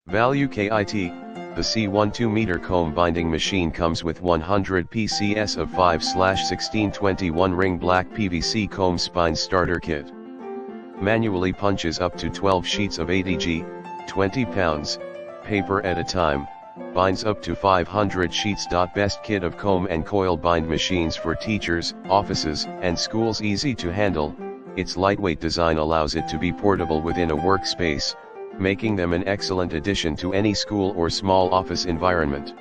Value KIT, the C-12M comb binding machine comes with 100 PCS of 5/1621 ring black PVC comb spine starter kit. Manually punches up to 12 sheets of 80 20 pounds, paper at a time, binds up to 500 sheets. Best kit of comb and coil bind machines for teachers, offices, and schools. Easy to handle, its lightweight design allows it to be portable within a workspace, making them an excellent addition to any school or small office environment.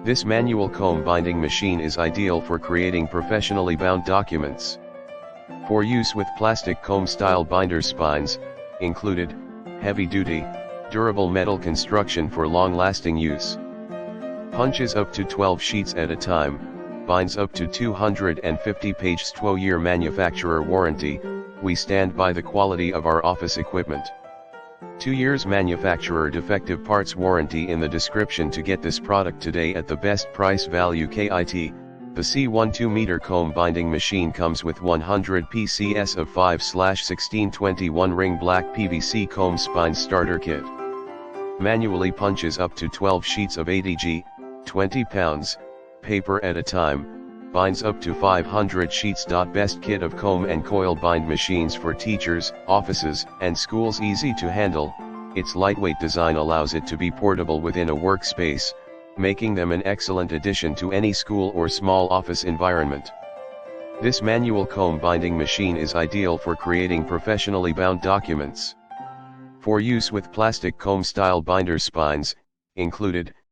This manual comb binding machine is ideal for creating professionally bound documents. For use with plastic comb style binder spines, included, heavy-duty, durable metal construction for long-lasting use. Punches up to 12 sheets at a time, binds up to 250 pages. 2-year manufacturer warranty. We stand by the quality of our office equipment. 2 years manufacturer defective parts warranty in the description to get this product today at the best price. Value KIT, the C-12M comb binding machine comes with 100 PCS of 5/1621 ring black PVC comb spine starter kit. Manually punches up to 12 sheets of 80 20 pounds, paper at a time, binds up to 500 sheets. Best kit of comb and coil bind machines for teachers, offices, and schools. Easy to handle, its lightweight design allows it to be portable within a workspace, making them an excellent addition to any school or small office environment. This manual comb binding machine is ideal for creating professionally bound documents. For use with plastic comb style binder spines, included,